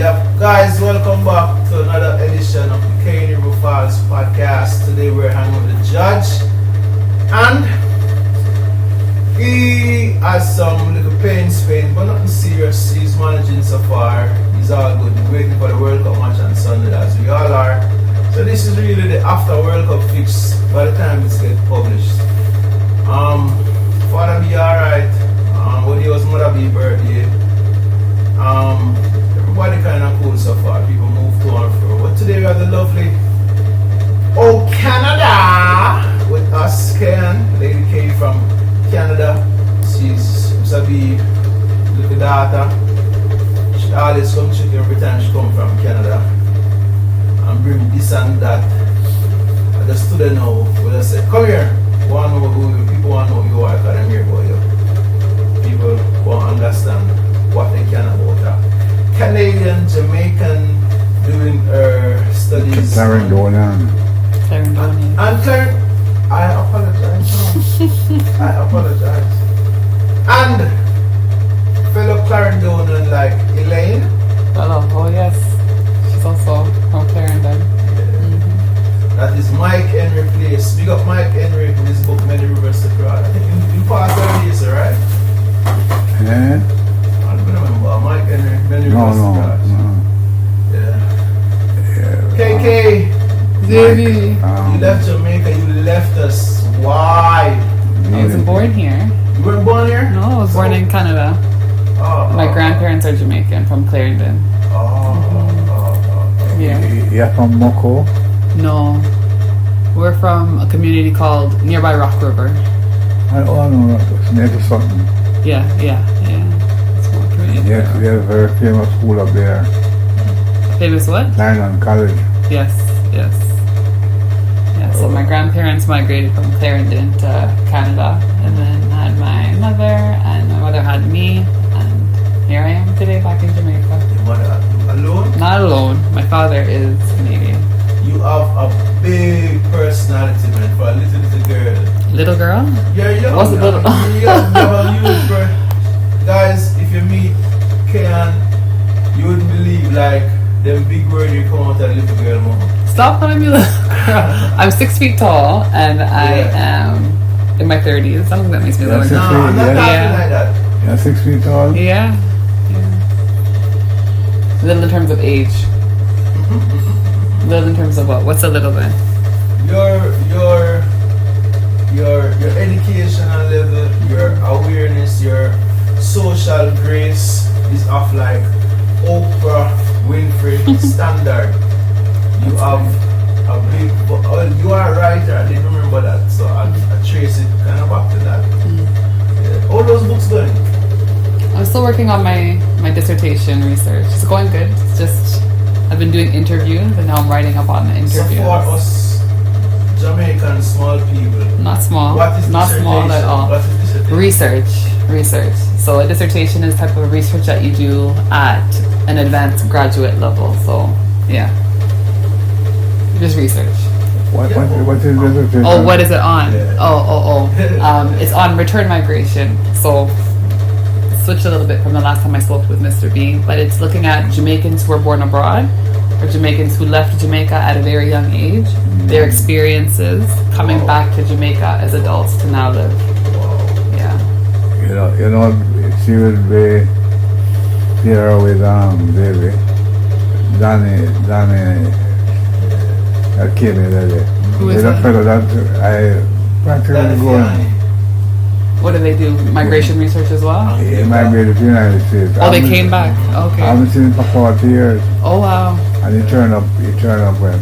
Yep, guys, welcome back to another edition of the Cane River Falls podcast. Today we're hanging with the judge, and he has some little pains, but nothing serious. He's managing so far. He's all good. He's waiting for the World Cup match on Sunday, as we all are. So this is really the after World Cup fix by the time this gets published. Father be alright. When it was Mother B birthday. Everybody kind of cool so far. People move to and fro. But today we have the lovely Canada with us, Ken, Lady K from Canada. She's Mr. little daughter. She always come check every time she come from Canada and bring this and that. I just stood there now. We just say, come here. People want to know who you are because I'm here for you. People won't understand what they can about that. Canadian, Jamaican, doing her studies. Clarendonian. And I apologize. I apologize. And fellow Clarendonian like Elaine. Hello, oh yes. She's also from Clarendon. Yeah. That is Mike Henry Place. Big up Mike Henry with his book Many Rivers to Cross. I think you passed all these, right? Yeah. I don't remember. Mike Henry, Many Rivers to Cross. No. Yeah. KK. Davey. You left Jamaica, you left us. Why? I wasn't born here. You weren't born here? No, I was born in Canada. My grandparents are Jamaican from Clarendon. Yeah. You're from Moko? No. We're from a community called nearby Rock River. I don't know. It's near to something. Yeah. It's more community. Yes, we have a very famous school up there. Famous what? Clarendon College. Yes. Yeah, so my grandparents migrated from Clarendon to Canada, and then had my mother, and my mother had me, and here I am today back in Jamaica. Your mother alone? Not alone. My father is Canadian. You have a big personality, man, for a little girl. Little girl? You're young. What's a little? Guys, if you meet Kean, you wouldn't believe like them big words you come out of little girl mouth. Stop calling me little girl. I'm 6 feet tall, and I am in my 30s. I don't think that makes me little. No, I'm not talking like that. You're 6 feet tall? Yeah. Little in terms of age. Little in terms of what? What's a little bit? Your educational level, your awareness, your social grace is of like Oprah Winfrey standard. You have a big, you are a writer. I didn't remember that, so I trace it kind of back to that. Yeah. All those books going? I'm still working on my dissertation research. It's going good. It's just I've been doing interviews, and now I'm writing up on the interviews. So for us Jamaican small people, not small, what is not small at all. What is dissertation? Research. So a dissertation is the type of research that you do at an advanced graduate level. So yeah, just research. What is dissertation? Oh, what is it on? Yeah. It's on return migration. So switched a little bit from the last time I spoke with Mr. B, but it's looking at Jamaicans who were born abroad or Jamaicans who left Jamaica at a very young age, their experiences coming back to Jamaica as adults to now live. Yeah. You know, she would be here with baby Danny that came in there. Who is that that? fellow that I practically going. What do they do? Migration research as well? He migrated to the United States. Oh, they came back. Okay. I haven't seen him for 40 years. Oh wow. And he turned up when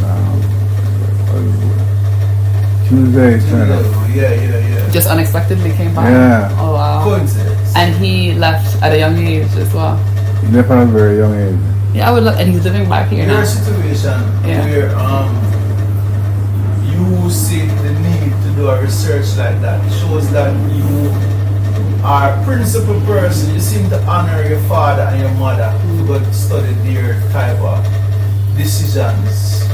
Tuesday he turned up. Yeah. Just unexpectedly came back? Yeah. Oh wow. Coincidence. And he left at a young age as well. He left at a very young age. Yeah, I would love, and he's living back here Your now. situation where you see the need to do a research like that shows that you are a principal person. You seem to honor your father and your mother to go to study their type of decisions.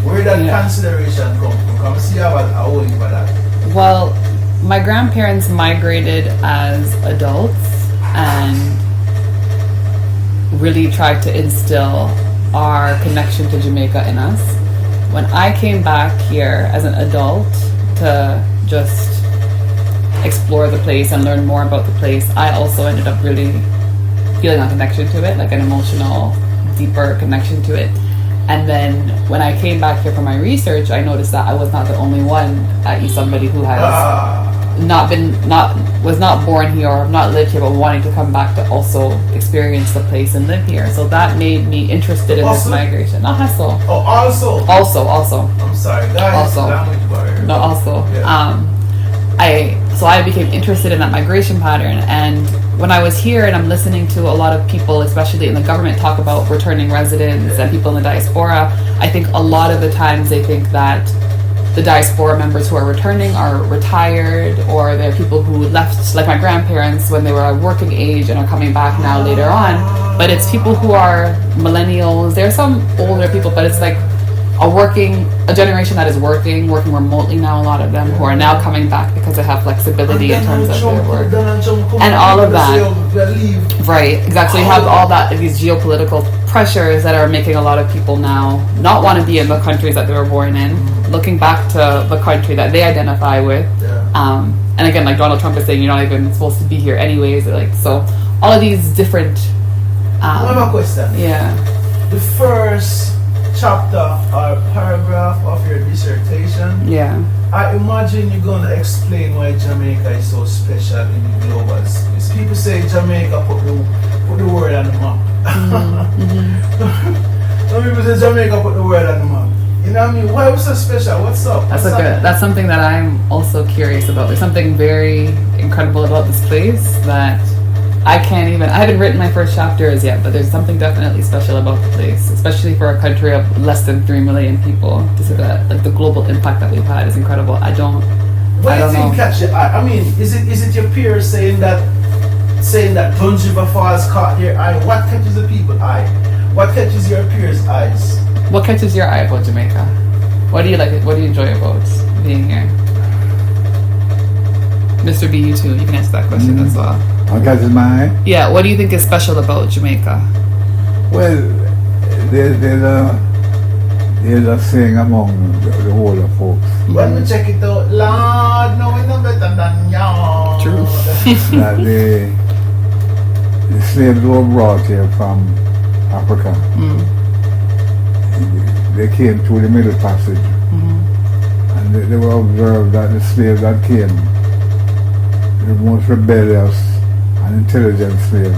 Where did that consideration come from? Come see how I owe you for that. Well, my grandparents migrated as adults, and really tried to instill our connection to Jamaica in us. When I came back here as an adult to just explore the place and learn more about the place, I also ended up really feeling a connection to it, like an emotional, deeper connection to it. And then when I came back here for my research, I noticed that I was not the only one, i.e. somebody who has was not born here or not lived here, but wanting to come back to also experience the place and live here. So that made me interested in this migration. Not hustle. Oh, also. Also. I'm sorry, guys. Also. Language barrier. No, also. Yeah. I became interested in that migration pattern, and when I was here and I'm listening to a lot of people, especially in the government, talk about returning residents and people in the diaspora, I think a lot of the times they think that the diaspora members who are returning are retired, or they're people who left, like my grandparents, when they were at working age and are coming back now later on. But it's people who are millennials. There are some older people, but it's like a generation that is working remotely now, a lot of them, who are now coming back because they have flexibility in terms of their work. And all of that. Right, exactly. You have all that, these geopolitical pressures that are making a lot of people now not want to be in the countries that they were born in, looking back to the country that they identify with. And again, like Donald Trump is saying, you're not even supposed to be here anyways. Like, so all of these different... One more question. Yeah. The first chapter or paragraph of your dissertation, I imagine you're going to explain why Jamaica is so special in the global space. People say Jamaica put the world on the map. Some people say Jamaica put the world on the map. You know what I mean? Why was it so special? What's up? That's something that I'm also curious about. There's something very incredible about this place that I haven't written my first chapter as yet, but there's something definitely special about the place, especially for a country of less than 3 million people. To say that, like, the global impact that we've had is incredible. I don't know. Catch your eye? I mean, is it your peers saying that Dunge River Falls caught their eye? What catches the people's eye? What catches your peers' eyes? What catches your eye about Jamaica? What do you like? What do you enjoy about being here? Mr. B, you too. You can answer that question as well. What catches my eye? Yeah, what do you think is special about Jamaica? Well, there's a saying among the older folks. When we check it out, Lord, no we know better than y'all. True. That the slaves were brought here from Africa. They came through the Middle Passage. And they were observed that the slaves that came, the most rebellious and intelligent slaves,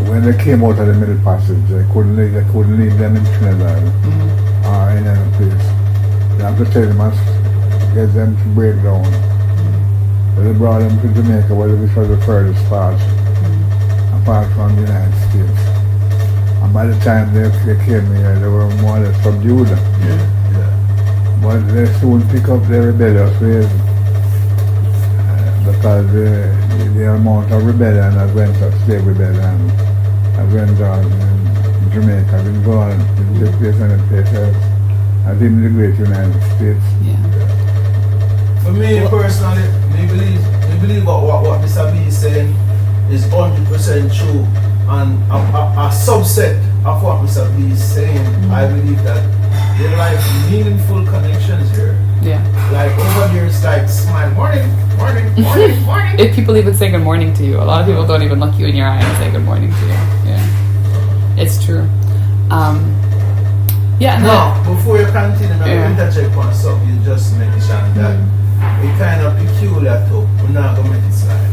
when they came out of the Middle Passage, they couldn't leave them in Trinidad or in any place. They have to tell them and get them to break down. So they brought them to Jamaica, which was the furthest part, apart from the United States. And by the time they came here, they were more or less subdued. But they soon pick up their rebellious ways, because the amount of rebellion that went up, slave rebellion, that went on in Jamaica, didn't go on, didn't take place any place else, and even the great United States. For me personally, I believe what Mr. B is saying is 100% true, and a subset of what Mr. B is saying, I believe that there are like meaningful connections here. Like over there, it's like smile, morning. If people even say good morning to you, a lot of people don't even look you in your eye and say good morning to you. It's true. Before you continue, I'm going to interject on something you just mentioned that it's kind of peculiar too. We're not going to make it slide.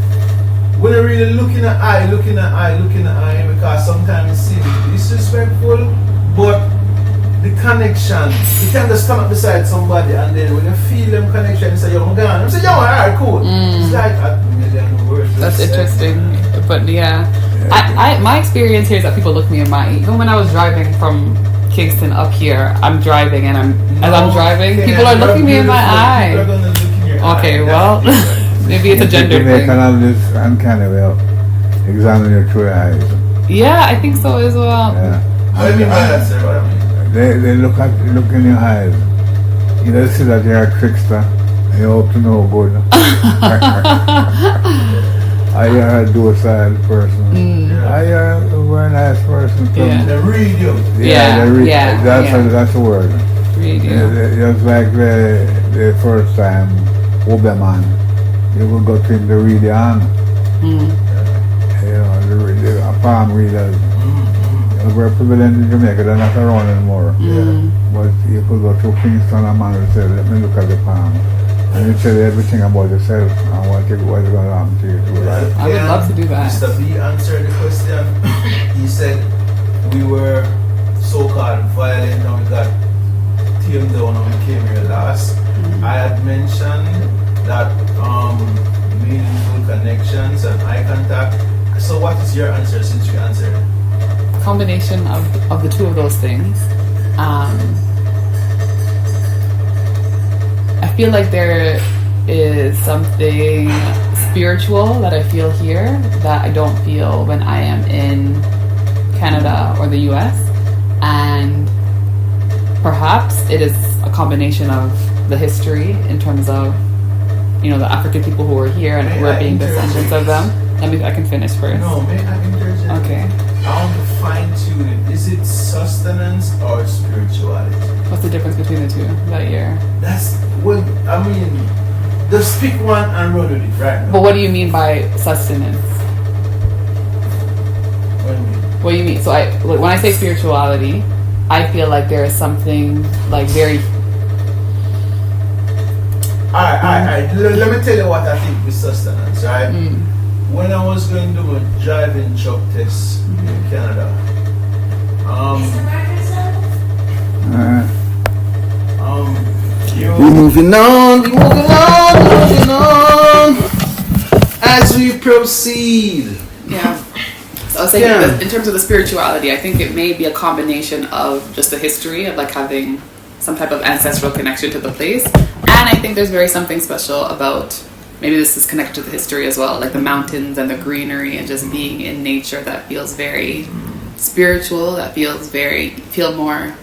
When you're really looking at eye, because sometimes it seems disrespectful, but the connection, you can just stand up beside somebody and then when you feel them connection, you say, yo, I'm gone. You say, yo, alright, cool. It's like a million words. That's interesting. But my experience here is that people look me in my eye. Even when I was driving from Kingston up here, I'm driving and as I'm driving, people are looking me in my eye. People are going to look in your eye. Okay, well, maybe it's a gender thing. They can have this uncanny way of examining your true eyes. Yeah, I think so as well. What do you mean by that, sir? What do you mean? They look in your eyes. You know, see that you're a trickster. And you hope to know good. Are you a docile person? Are you Yeah. They read you. Yeah, yeah, that's yeah. that's a word. Read you. Just like the first time Oberman, you will go to him to read the hand. You know, the palm readers. We're prevalent in Jamaica, they're not around anymore. But you could go to Kingston and man will say, let me look at the palm. And you tell everything about yourself and what's going to happen to you through life. I would love to do that. Mr. B answered the question. He said we were so-called violent and we got tamed down when we came here last. I had mentioned that meaningful connections and eye contact. So what is your answer since you answered? Combination of the two of those things. I feel like there is something spiritual that I feel here that I don't feel when I am in Canada or the US, and perhaps it is a combination of the history in terms of, you know, the African people who were here and who are being descendants of them. I can finish first. No, may I interject? Okay. I want to fine-tune it. Is it sustenance or spirituality? What's the difference between the two that year? That's what I mean. Just pick one and run with it right now. But what do you mean by sustenance? What do you mean? What do you mean? So when I say spirituality, I feel like there is something like very. Alright. Let me tell you what I think with sustenance, right? When I was going to do a driving truck test in Canada, we're moving on, as we proceed. Yeah. So I was saying that in terms of the spirituality, I think it may be a combination of just the history of like having some type of ancestral connection to the place, and I think there's very something special about. Maybe this is connected to the history as well, like the mountains and the greenery and just being in nature that feels very spiritual, that feels feel more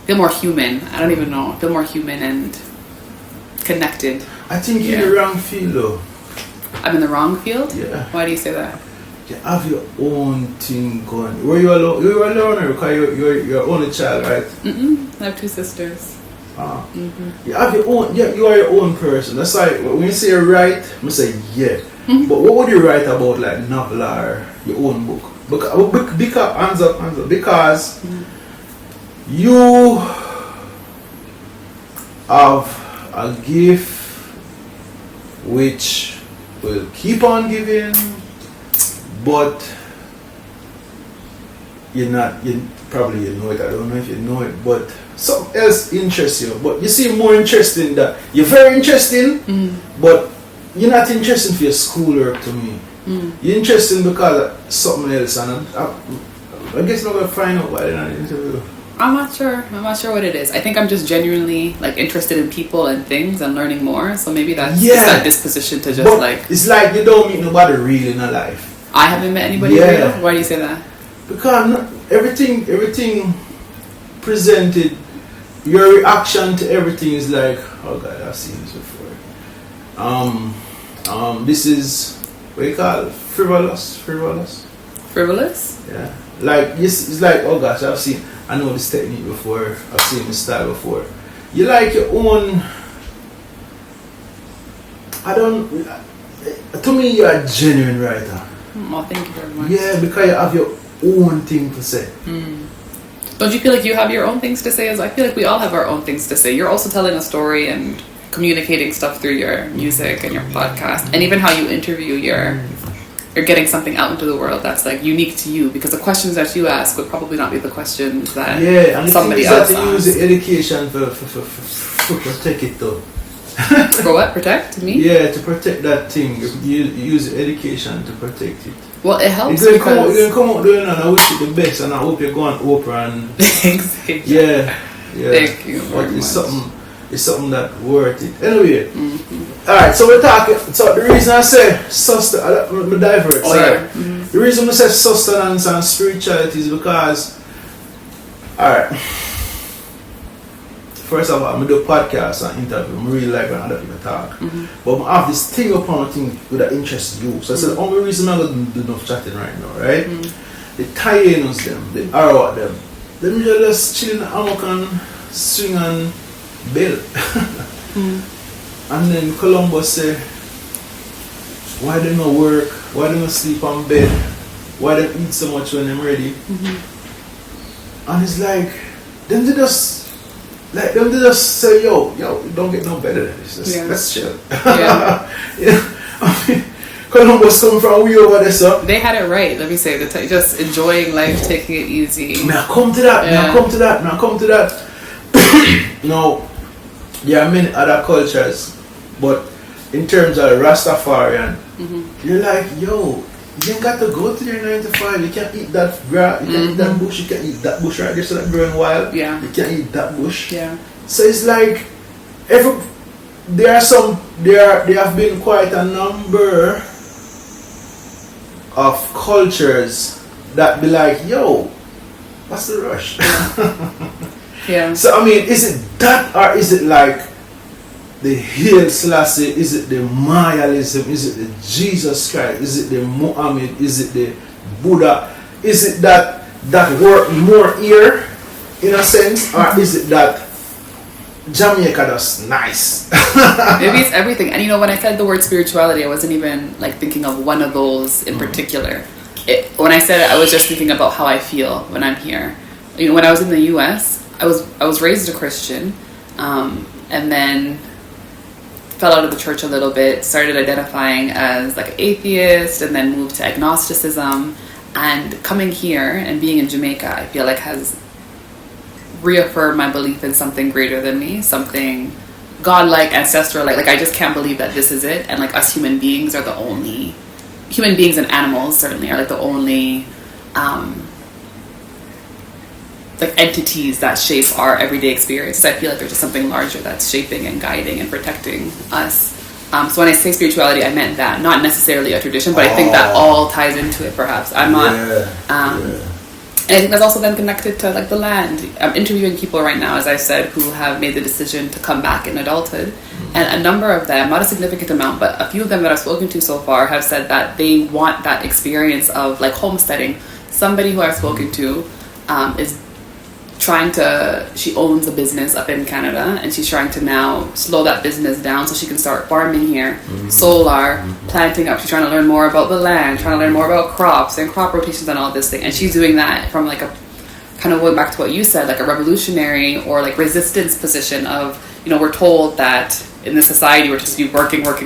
human. I don't even know. Feel more human and connected. I think you're in the wrong field though. I'm in the wrong field? Yeah. Why do you say that? You have your own thing going. Were you alone? You were alone because you're only child, right? I have two sisters. You have your own. Yeah, you are your own person. That's like when you say write, I say yeah. But what would you write about, like novel or your own book? Because hands up, because you have a gift which will keep on giving, but you probably know it. I don't know if you know it, but something else interests you. But you see more interesting that you're very interesting, but you're not interesting for your schoolwork to me. You're interesting because of something else, and I guess I'm gonna find out by the end of the interview. I'm not sure what it is. I think I'm just genuinely like interested in people and things and learning more. So maybe that's just that disposition to just but like. It's like you don't meet nobody real in your life. I haven't met anybody real. Why do you say that? Because everything presented, your reaction to everything is like, oh God, I've seen this before. This is what you call it? Frivolous. Yeah. Like it's like, oh gosh, I know this technique before. I've seen this style before. You like your own. To me, you're a genuine writer. Well, thank you very much. Yeah, because you have your own thing to say. Don't you feel like you have your own things to say? As I feel like we all have our own things to say. You're also telling a story and communicating stuff through your music and your podcast, and even how you interview. You're getting something out into the world that's like unique to you, because the questions that you ask would probably not be the questions that and somebody the else thing is that you asks. use the education to protect it though. For what? Protect me? Yeah, to protect that thing. You use the education to protect it. Well, it helps You're because gonna come out doing, and I wish you the best, and I hope you're going Oprah and exactly. yeah. Thank you But very it's much. something that worth it. Anyway, alright. So we're talking. So the reason I say sustenance, I'm divert. Sorry. The reason I say sustenance and spirituality is because, alright. First of all, I'm do a podcast and interview. I really like when other people talk. But I have this thing upon a thing that interests you. So I said the only reason I'm going to do enough chatting right now, right? the Taínos them, the Arawak them just chilling hammock and swing and bell. And then Columbus say, why they not work? Why they not sleep on bed? Why they eat so much when they're ready? And it's like, them they just say, yo, it don't get no better than this. Let's chill. Yeah. I mean, Columbus come from way over there, so. They had it right, let me say, just enjoying life, taking it easy. May I come to that? Now, there are many other cultures, but in terms of Rastafarian, you're like, yo, you ain't got to go to your 9 to 5. You can't eat that grass, you can't eat that bush, you can't eat that bush right there, so that growing wild. Yeah. You can't eat that bush. Yeah. So it's like, there have been quite a number of cultures that be like, yo, what's the rush? Yeah. So I mean, is it that, or is it like the Haile Selassie? Is it the Mayalism? Is it the Jesus Christ? Is it the Muhammad? Is it the Buddha? Is it that work more here, in a sense, or is it that Jamaica that's nice? Maybe it's everything. And you know, when I said the word spirituality, I wasn't even like thinking of one of those in particular. When I said it, I was just thinking about how I feel when I'm here. You know, when I was in the U.S., I was raised a Christian, and then fell out of the church a little bit, started identifying as like an atheist, and then moved to agnosticism. And coming here and being in Jamaica, I feel like has reaffirmed my belief in something greater than me, something godlike, ancestral. Like I just can't believe that this is it. And like us human beings and animals certainly are like the only like entities that shape our everyday experiences. I feel like there's just something larger that's shaping and guiding and protecting us. So when I say spirituality, I meant that, not necessarily a tradition, but I think that all ties into it. Perhaps I'm not. And I think that's also then connected to like the land. I'm interviewing people right now, as I said, who have made the decision to come back in adulthood. And a number of them, not a significant amount, but a few of them that I've spoken to so far have said that they want that experience of like homesteading. Somebody who I've spoken to is she owns a business up in Canada, and she's trying to now slow that business down so she can start farming here, solar, planting up. She's trying to learn more about the land, trying to learn more about crops and crop rotations and all this thing. And she's doing that from like a kind of going back to what you said, like a revolutionary or like resistance position of, you know, we're told that in this society we're just to be working, but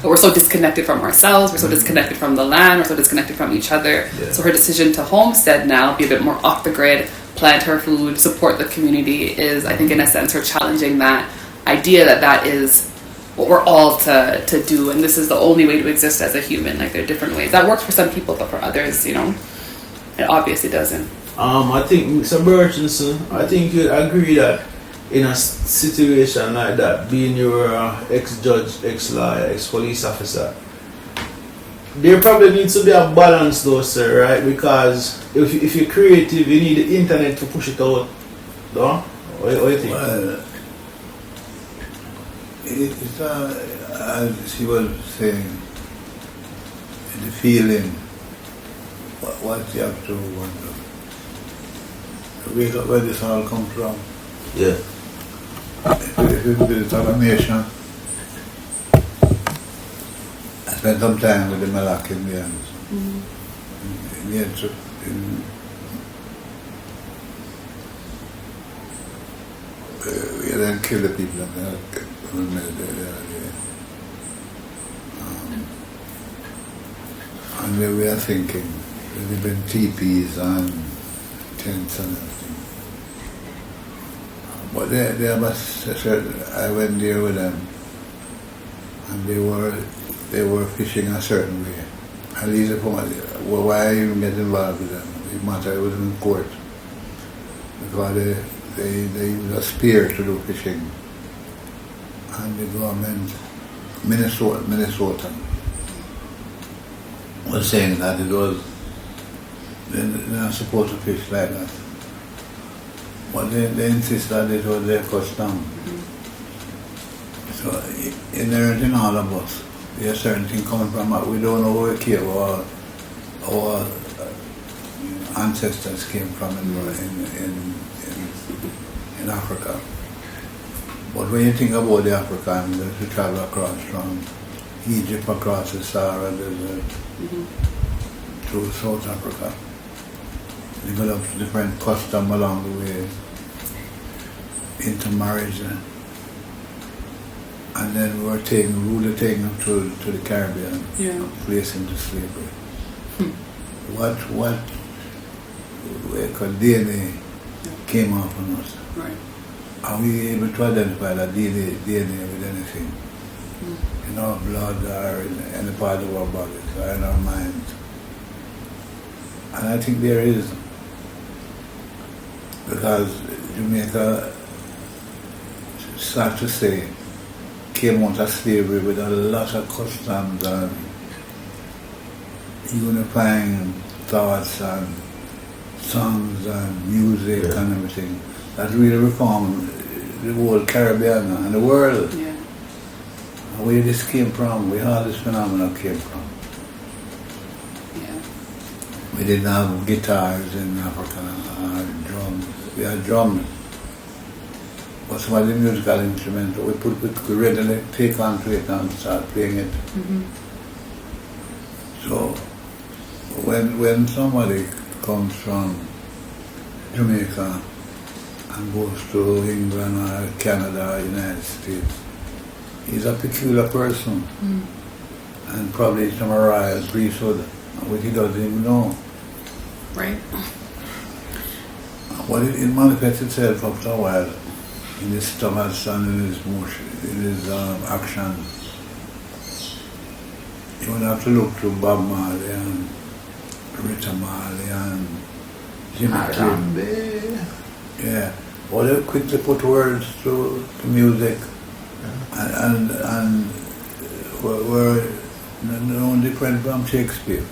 we're so disconnected from ourselves, we're so disconnected from the land, we're so disconnected from each other. So her decision to homestead now, be a bit more off the grid, plant her food, support the community, is, I think, in a sense, her challenging that idea that is what we're all to do, and this is the only way to exist as a human. Like, there are different ways that works for some people, but for others, you know, it obviously doesn't. I think Mr. Burchinson, I think you'd agree that in a situation like that, being your ex-judge, ex-lawyer, ex-police officer, there probably needs to be a balance though, sir, right? Because if you're creative, you need the internet to push it out, no? What do you think? Well, it's as she was saying, the feeling, what you have to wonder. Wake up where this all comes from. Yeah. If you look at the Talamation, I spent some time with the Malak Indians. We then kill the people and we are thinking, there's been teepees and tents and everything. But they must said, I went there with them, and they were fishing a certain way. And these are why I even get involved with them. The matter was in court because they use a spear to do fishing, and the government, Minnesota, was saying that they're not supposed to fish like that. But they insist that it was their custom. So inherent in all of us, there's certain thing coming from us. We don't know what we care about our ancestors came from in Africa. But when you think about the Africans who travel across from Egypt across the Sahara Desert to South Africa, developed different customs along the way, intermarriage, and then we were taken them to the Caribbean, placed into slavery. What we call DNA came off on us. Right. Are we able to identify that DNA with anything? In our blood or in any part of our bodies or in our minds? And I think there is. Because Jamaica, sad to say, came out of slavery with a lot of customs and unifying thoughts and songs and music and everything that really reformed the whole Caribbean and the world. Yeah. And where this came from, where all this phenomenon came from. Yeah. We didn't have guitars in Africa or drums. We had drums. But some of the musical instruments we could readily take onto it and start playing it. So when somebody comes from Jamaica and goes to England or Canada or United States, he's a peculiar person. And probably some royal priesthood, which he doesn't even know. Right. But it manifests itself after a while in his thoughts and in his motion, in his action. You would have to look to Bob Marley and Rita Marley and Jimmy Cliff. Yeah. Well, they quickly put words to music and were no different from Shakespeare.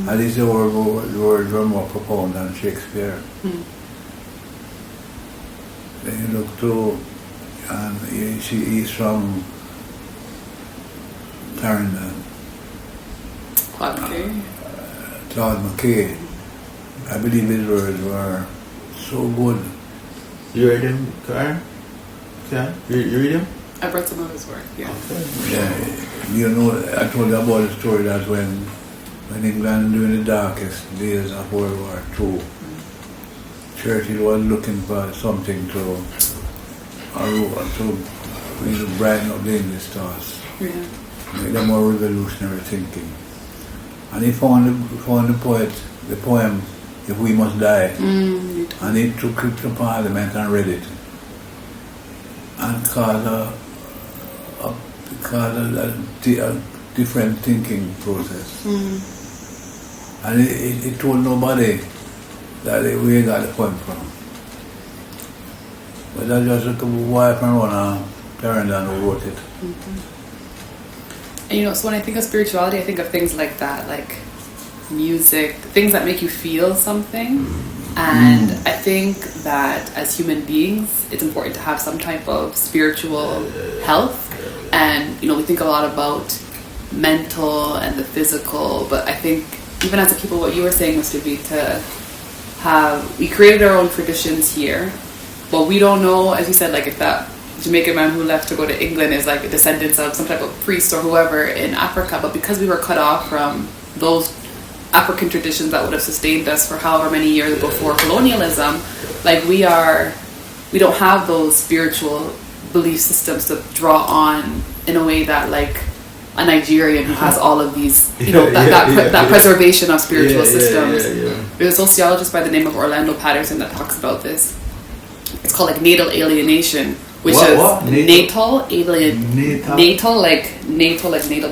At least the words were more profound than Shakespeare. Then you look to, and he's from Clarendon. Claude McKay. I believe his words were so good. You read him, Karen? Yeah? You read him? I've read some of his work, yeah. Yeah, you know, I told you about the story that when England during the darkest days of World War II, Churchill was looking for something to brighten up the English thoughts, make them more revolutionary thinking. And he found the poem, If We Must Die, and he took it to Parliament and read it. And caused a different thinking process. And he told nobody that where he got the poem from. But that's just a wife and one Clarendon who wrote it. And you know, so when I think of spirituality, I think of things like that, like music, things that make you feel something. And I think that as human beings, it's important to have some type of spiritual health. And, you know, we think a lot about mental and the physical, but I think even as a people, what you were saying, Mr. B, we created our own traditions here, but we don't know, as you said, like if that Jamaican man who left to go to England is like a descendant of some type of priest or whoever in Africa, but because we were cut off from those African traditions that would have sustained us for however many years before colonialism, like we don't have those spiritual belief systems to draw on in a way that like a Nigerian who has all of these, you know, that preservation of spiritual systems. There's a sociologist by the name of Orlando Patterson that talks about this. It's called like natal alienation, which is natal like natal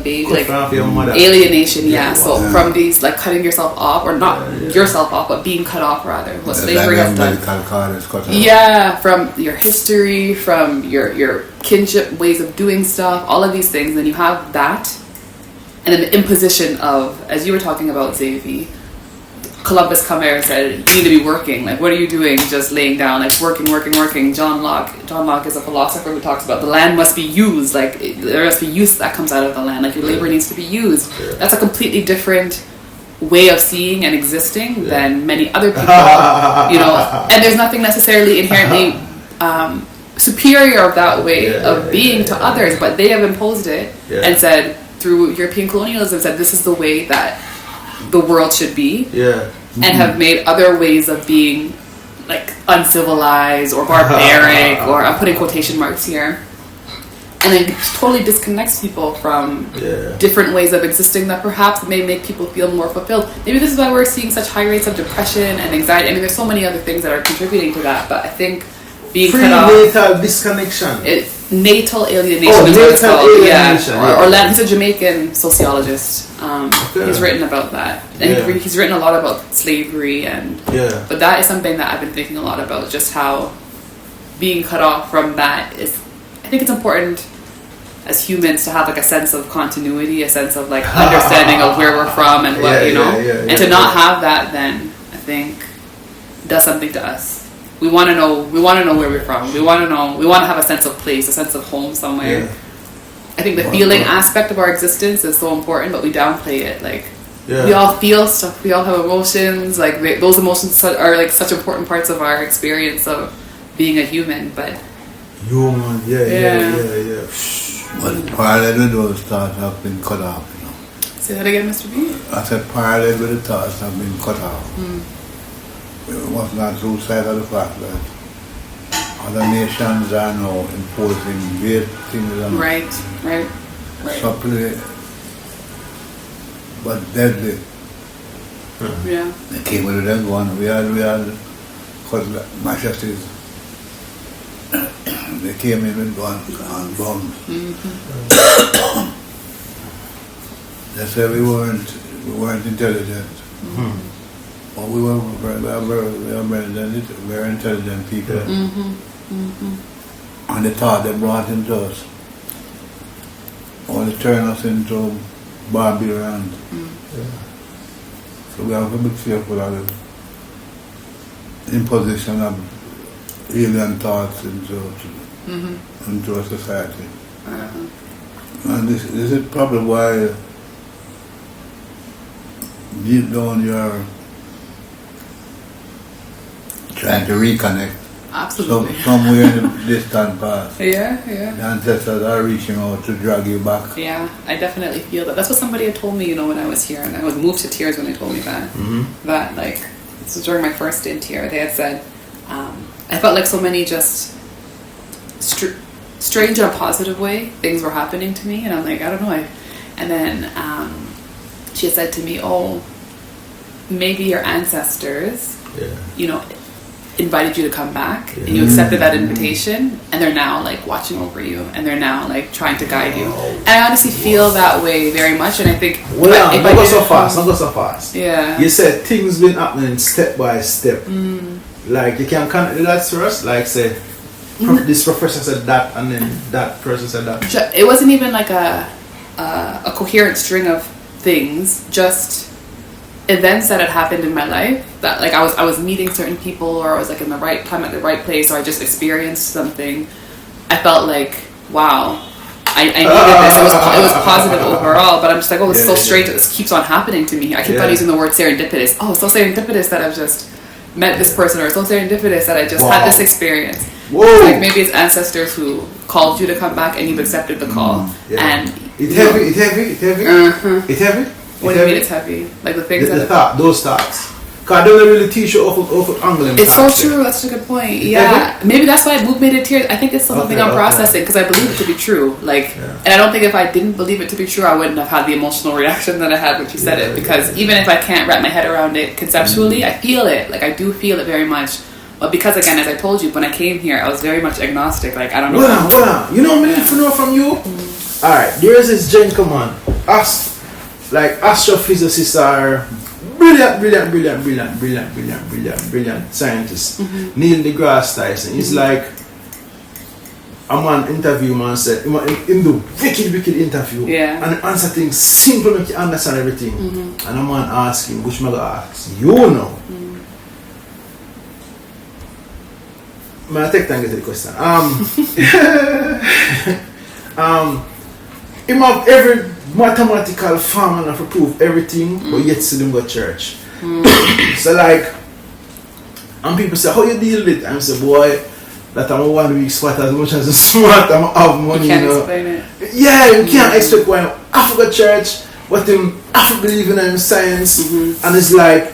baby, like alienation. So from these like cutting yourself off, or not yourself off, but being cut off rather. What slavery has done. From your history, from your kinship, ways of doing stuff, all of these things. Then you have that, and then the imposition of, as you were talking about, Xavier, Columbus come here and said, you need to be working. Like, what are you doing? Just laying down, like working. John Locke is a philosopher who talks about the land must be used. Like, there must be use that comes out of the land. Like, your labor needs to be used. That's a completely different way of seeing and existing than many other people, and there's nothing necessarily inherently superior of that way of being to others, but they have imposed it and said, through European colonialism, said this is the way that the world should be, and have made other ways of being like uncivilized or barbaric, or I'm putting quotation marks here, and it totally disconnects people from different ways of existing that perhaps may make people feel more fulfilled. Maybe this is why we're seeing such high rates of depression and anxiety. I mean, there's so many other things that are contributing to that, but I think being cut off, prenatal disconnection. Natal alienation is what it's called. Orlando, he's a Jamaican sociologist. He's written about that, and he's written a lot about slavery, and but that is something that I've been thinking a lot about, just how being cut off from that is. I think it's important as humans to have like a sense of continuity, a sense of like understanding of where we're from and what and to not have that, then I think does something to us. We want to know where we're from. We want to have a sense of place, a sense of home somewhere. I think the feeling aspect of our existence is so important, but we downplay it. Like we all feel stuff, we all have emotions. Like those emotions are like such important parts of our experience of being a human. But human, But parallel with those thoughts have been cut off. Say that again, Mr. B. I said parallel with the thoughts have been cut off. We must not lose sight of the fact that other nations are now imposing great things on us. Right. Subtly, but deadly. Yeah. They came with that one. We had because Manchester's. They came in with guns and bombs. They said we weren't intelligent. But we were very intelligent people. And the thought they brought into us only turned us into barbarians. So we have to be careful of the imposition of alien thoughts into a society. And this is probably why deep down you're trying to reconnect. Absolutely. Somewhere in the distant past. Yeah. The ancestors are reaching out to drag you back. Yeah, I definitely feel that. That's what somebody had told me, when I was here, and I was moved to tears when they told me that. That, like, this was during my first stint here. They had said, I felt like so many just strange in a positive way things were happening to me, and I'm like, I don't know. And then she had said to me, "Oh, maybe your ancestors, invited you to come back, and you accepted that invitation, and they're now like watching over you, and they're now like trying to guide you." And I honestly feel that way very much, and I think don't go so fast. Yeah. You said things been happening step by step. Like you can connect the dots for us, like say this professor said that, and then that person said that. It wasn't even like a coherent string of things, just events that had happened in my life that, like, I was meeting certain people, or I was like in the right time at the right place, or I just experienced something. I felt like, wow, I needed this. It was positive overall, but I'm just like, oh, it's so strange that this keeps on happening to me. I keep on using the word serendipitous. Oh, it's so serendipitous that I've just met this person, or it's so serendipitous that I just had this experience. Like maybe it's ancestors who called you to come back, and you've accepted the call. And it's heavy. It's heavy. What do you mean it's heavy? Like the things those thoughts. Because I don't really teach you off angle. It's so true. That's such a good point. Yeah. Maybe that's why it moved me to tears. I think it's something I'm processing, because I believe it to be true. Like, and I don't think if I didn't believe it to be true, I wouldn't have had the emotional reaction that I had when she said it. Because even if I can't wrap my head around it conceptually, I feel it. Like, I do feel it very much. But because, again, as I told you, when I came here, I was very much agnostic. Like, I don't know. Well, you know what I need to know from you? Alright, there is this gentleman. Astrophysicists are brilliant scientists. Neil deGrasse Tyson. He's like, a man interview man said, him do wicked interview. And answer things simple, make you understand everything. And a man ask him, which man asks, you know. I take time to get to the question. Him have every mathematical formula for prove everything, but yet still them go to church. So like, and people say, how you deal with it? And I say, boy, that I'm a 1 week spot as much as I'm smart, I'm have money, You can't you know. explain it. Yeah, you can't expect why I go to church, but him I believe in science, and it's like,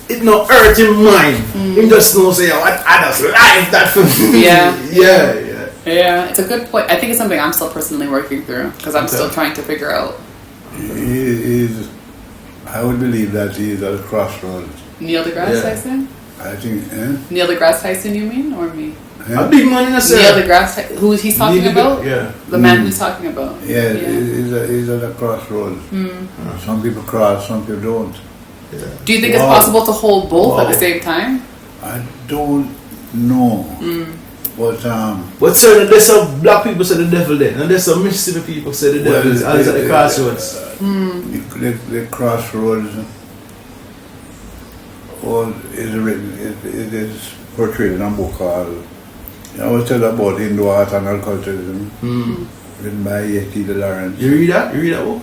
it not hurt him mind. Him just know say, what I just like that for me. Yeah. yeah. Yeah, it's a good point. I think it's something I'm still personally working through because I'm Okay. still trying to figure out. I would believe that he is at a crossroads. Neil deGrasse Yeah. Tyson? I think, Neil deGrasse Tyson, you mean, or me? A big man in a Neil cell. deGrasse Tyson, who he's talking Neil about? Yeah. The man who's talking about. Yeah, he's at a crossroads. Some people cross, some people don't. Do you think it's Wow. possible to hold both at Wow. the same time? I don't know. But But sir, there's some black people say the devil there, and there's some Mississippi people say the devil is always at the crossroads. the crossroads is written, it is portrayed in a book called, I was telling about Hindu art and occultism, written by E.T. de Lawrence. You read that? You read that book?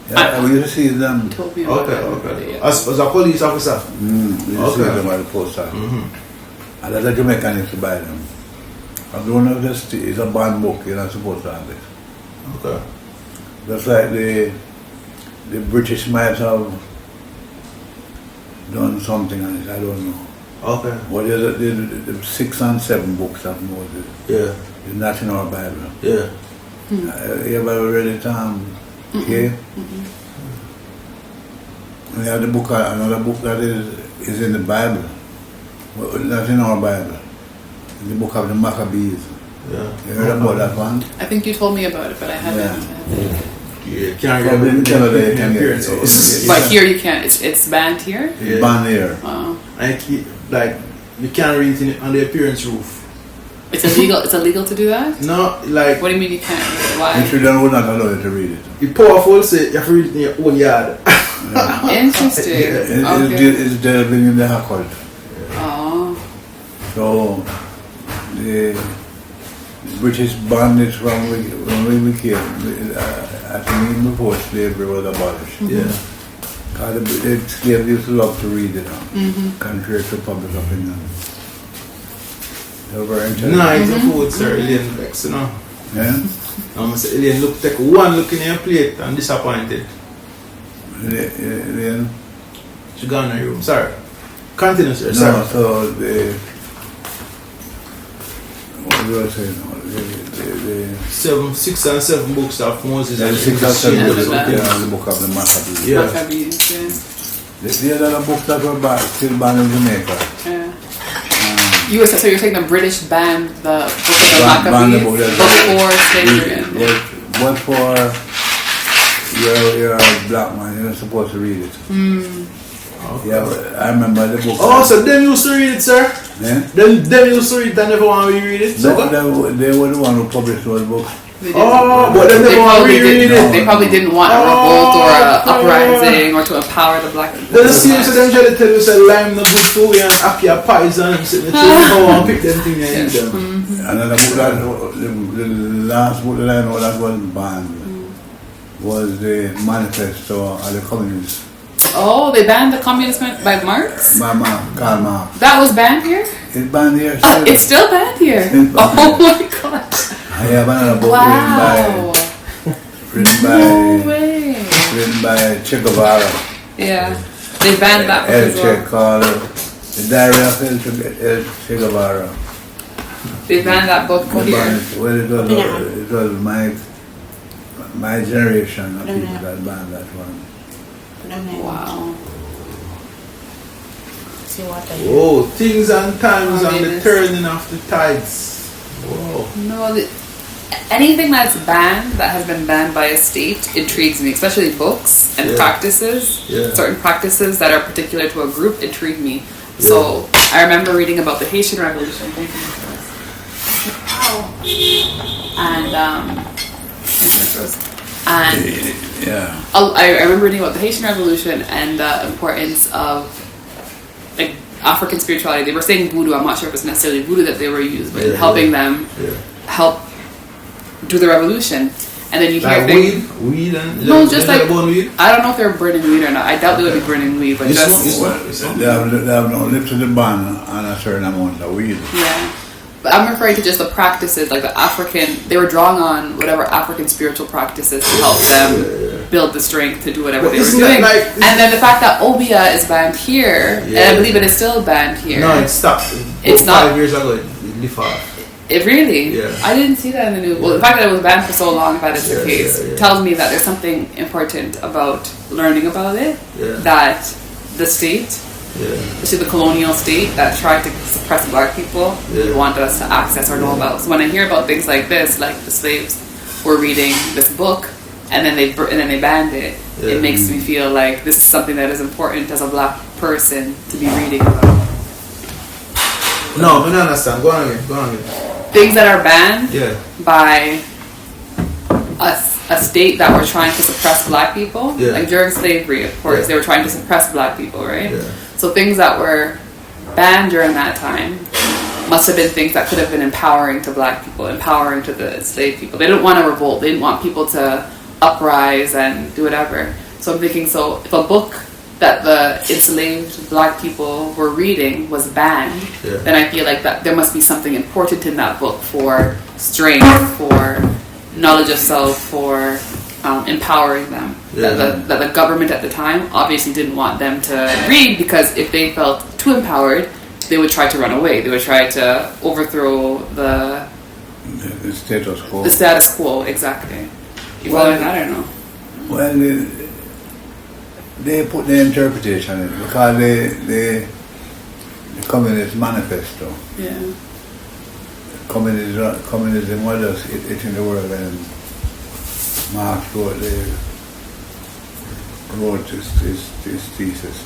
Yeah, we used to see them. You told me about Okay, that. okay. Yeah. As a police officer. We used to see Okay. them at the post office. And as a Jamaican used to buy them. I don't know if this is a banned book, you're not supposed to have it. Okay. Just like the British might have done something on it, I don't know. Okay. But the 6 and 7 books of Moses Yeah. is not in our Bible. Yeah. You ever read it, okay? We have the book, another book that is in the Bible, but not in our Bible. The book of the Maccabees. Yeah. You heard about that one? I think you told me about it, but I haven't. Yeah. Can't Probably in Canada you can get appearance it. house. But here you can't. It's banned here. Yeah. Ban here. Wow. Like you can't read it on the appearance roof. It's illegal. It's illegal to do that. No, like What do you mean you can't? The Why? children would not allow you to read it. you powerful say you have to read it in your own yard. Interesting. Okay. It's delving in the occult. Oh. So the British banned it from when we came. I think even before slavery was abolished. Yeah. Because the slaves used to love to read it, contrary to public opinion. They were very intelligent. Nah, it's a food, sir. Alien Vex, you know. Yeah? I'm say alien look take one look in your plate and disappointed. Then, She gone in her room. Sorry. Continue, sir. no, Sorry. so what do I say now? The 6 and 7 books of Moses the and 6 or 7 Yeah, books, the yeah, the book of the Maccabees. Yeah. Maccabees, yeah. The other books that were back, still banned in Jamaica. Yeah. So you're saying the British banned the book of the Banned the Maccabees book, yeah. before slavery? But for you're a black man, you're not supposed to read it. Yeah, but I remember the book. Oh, so them used to read it, sir? Yeah? Them used to read it and never want to reread it? So They were the one who published those books. They didn't- oh, but then They they want to probably, reread didn't, it. they probably didn't want a revolt or a uprising or to empower the black people. Then the same so them try to tell you say lime no good for you and happy a poison and sit in the tree and pick them thing and eat them. Another book that the last book that I know that was banned was the Manifesto of the Communists Oh, they banned the communist by Marx? by Karl Marx. That was banned here? It's banned here. It's still banned here. It's banned Oh my god. I have another book Wow. written No way. by Che Guevara. Yeah. They banned that book El as Che well. called The Diary of El Che Guevara. They banned that book Well, here. it was my generation of people that banned that one. Wow. See what I Oh, things and times Oh, and the goodness. turning of the tides. Whoa. No, anything that's banned, that has been banned by a state, intrigues me, especially books and Yeah. practices. Yeah. Certain practices that are particular to a group intrigue me. So I remember reading about the Haitian Revolution. And Yeah. I remember reading about the Haitian Revolution and the importance of like African spirituality. They were saying voodoo. I'm not sure if it's necessarily voodoo that they were used, but Yeah, helping them Yeah. help do the revolution. And then you hear Like things. weed and No, just like about weed. I don't know if they're burning weed or not. I doubt they would be burning weed, but You just smoke, you smoke. They have no lifted the ban on a certain amount of weed. yeah. But I'm referring to just the practices, like the African. They were drawing on whatever African spiritual practices to help them build the strength to do whatever But they were isn't doing. that like- And then the fact that Obia is banned here, and I believe it is still banned here. No, it stopped. It's not- 5 years ago. It left off. It really? Yeah. I didn't see that in the news. Well, the fact that it was banned for so long, if that is the Yeah, case, yeah, yeah. tells me that there's something important about learning about it. Yeah. That the state, Yeah. especially the colonial state that tried to suppress black people, Yeah. wanted us to access or know about. So when I hear about things like this, like the slaves were reading this book and then they banned it, Yeah. it makes me feel like this is something that is important as a black person to be reading about. No, I don't understand. Go on again. Things that are banned Yeah. by a state that were trying to suppress black people, Yeah. like during slavery, of course, Yeah. they were trying to suppress black people, right? Yeah. So things that were banned during that time must have been things that could have been empowering to black people, empowering to the enslaved people. They didn't want to revolt. They didn't want people to uprise and do whatever. So I'm thinking, so if a book that the enslaved black people were reading was banned, Yeah. then I feel like that there must be something important in that book for strength, for knowledge of self, for empowering them. Yeah. That the government at the time obviously didn't want them to read, because if they felt too empowered, they would try to run away. They would try to overthrow the The status quo. status quo. Exactly. You Well, follow that? I don't know. Well, they put the interpretation in it because the Communist Manifesto. Yeah. Communism was just it in the world, and Marx wrote his thesis.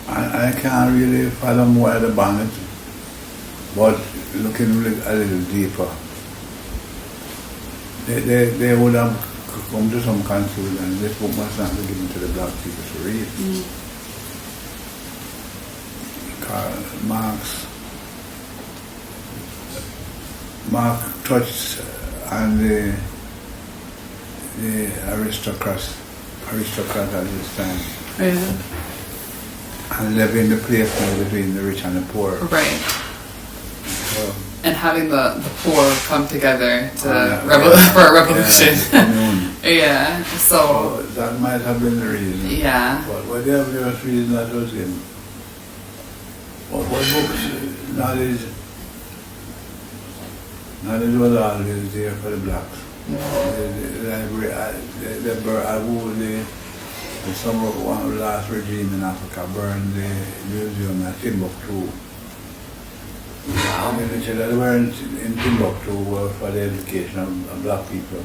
I can't really fathom why they banned it, but looking a little deeper, they would have come to some conclusion. This book must not be given to the black people to read. Marx touched on the aristocrat at this time, Yeah. and living the placement between the rich and the poor. Right. So, And having the poor come together to yeah. for a revolution. Yeah, Yeah. So. so that might have been the reason. Yeah. But whatever the reason that was given. What books, knowledge was always there for the blacks. The library, one of the last regime in Africa burned the museum at Timbuktu. Wow. The children that were in Timbuktu were for the education of black people.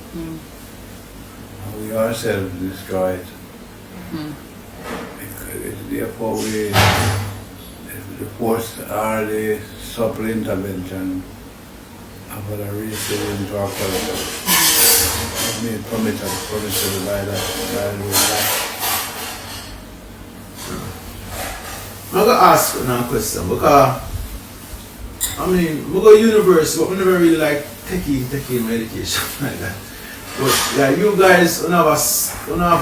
We ourselves destroyed. Therefore, the force are the subtle intervention of the racism into our culture. Made permitted by that. I'm going to ask you now a question because I mean, we go to university, but we never really like taking medication like that. But yeah, you guys don't have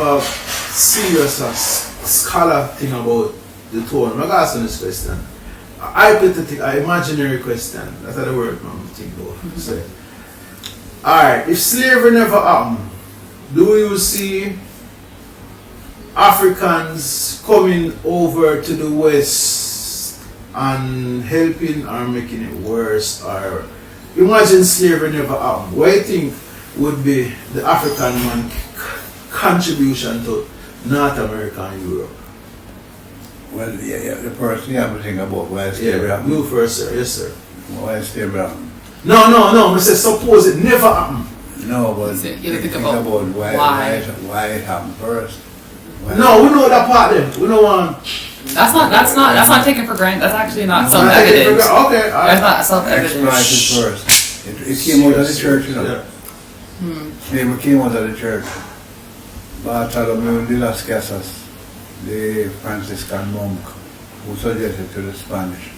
a serious scholar thing about the tone. I'm going to ask you this question. A hypothetical, an imaginary question. That's the word I'm thinking about. Say. Alright, if slavery never happened, do you see Africans coming over to the West and helping or making it worse? Or imagine slavery never happened. What do you think would be the African man contribution to North America and Europe? Well, yeah, the person you have to think about why slavery happened. You first, sir. Yes, sir. Why slavery happened. No. I say suppose it never happened. No, but So you think about about why it happened first. Why- No, we know that part then. We don't want. That's not taken for granted. That's actually not No, self-evident. Okay, That's not Exploit self-evident. it first. It came out of the church, you know. Yeah. Slavery came out of the church. Bartolomé de las Casas, the Franciscan monk who suggested to the Spanish,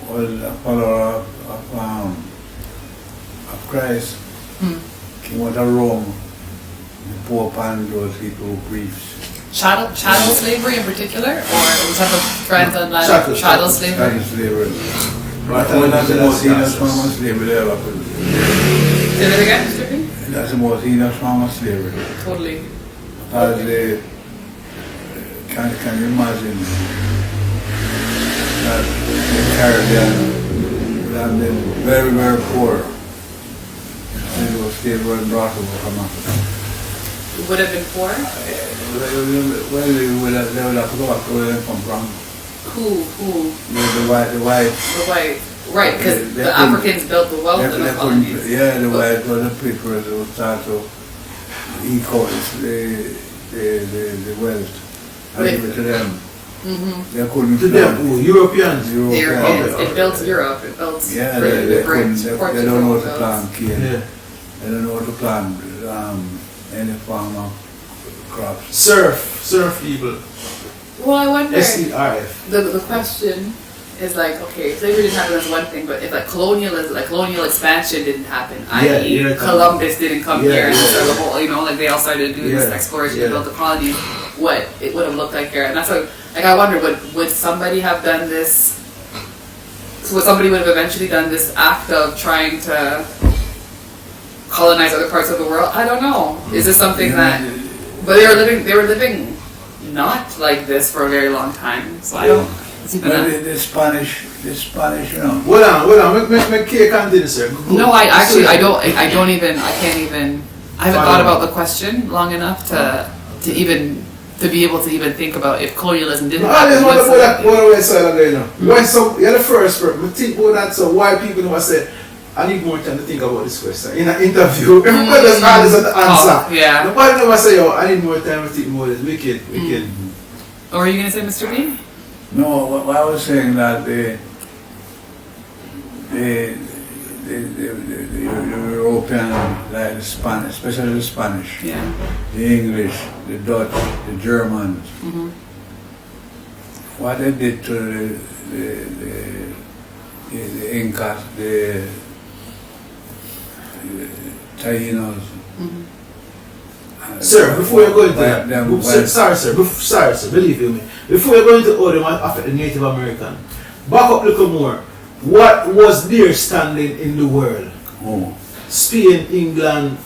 was a follower of of Christ came out of Rome, the Pope and those people who preached. Chattel slavery in particular, or the type of transatlantic Chattel chattel slavery? Chattel slavery. Right, Well, that's the most heinous that's- form of slavery they ever could. Say that again, Mr. B? That's the most heinous form of slavery. Totally. Because they, can you imagine that the Caribbean would have been very, very poor if those slaves were brought over from Africa. Would have been poor? Well, they would have to go back to where they come from. Who? The white. The white. Right, because They the couldn't- Africans built the wealth in the colonies. Yeah, the white were the people who would start to eke out the wealth and give it to them. They couldn't To them, who? Europeans. The Europeans. Okay. It built Europe. It built Yeah, Britain, they Britain, couldn't. They Portugal don't know how to built. plant cane. Yeah. They don't know how to plant any form of crops. Surf people. Well, I wonder. SERF. The question is like, okay, slavery didn't happen as one thing, but if like colonial expansion didn't happen, Yeah, i.e. yeah, Columbus didn't come yeah, here and yeah. start the whole, you know, like they all started doing this Yeah, exploration yeah. and built the colonies, what it would have looked like here. And that's like I wonder, would somebody have done this? So somebody would have eventually done this act of trying to colonize other parts of the world? I don't know. Is this something that? But they were living not like this for a very long time. So I don't. It's even Well, a- the Spanish, you know. Hold on. Make Kay continue, sir. Go. No, I actually I can't even I haven't thought about the question long enough to be able to even think about if colonialism didn't No, I just want to put that happen. one away side again now. Why so you're the first person. I think about that so why people know I said I need more time to think about this question. In an interview, everybody just answer the answer. Oh, yeah. Nobody never say, yo, I need more time to think more this. Wicked. Or were you gonna say Mr. B? No, what I was saying that the European, like the Spanish, especially the Spanish, Yeah. the English, the Dutch, the Germans, what they did to the Incas, the Taínos. Sir, before you go into that, Them- sorry sir, believe you me. Before you go into all them affect the Native American, back up a little more. What was their standing in the world? Oh. Spain, England,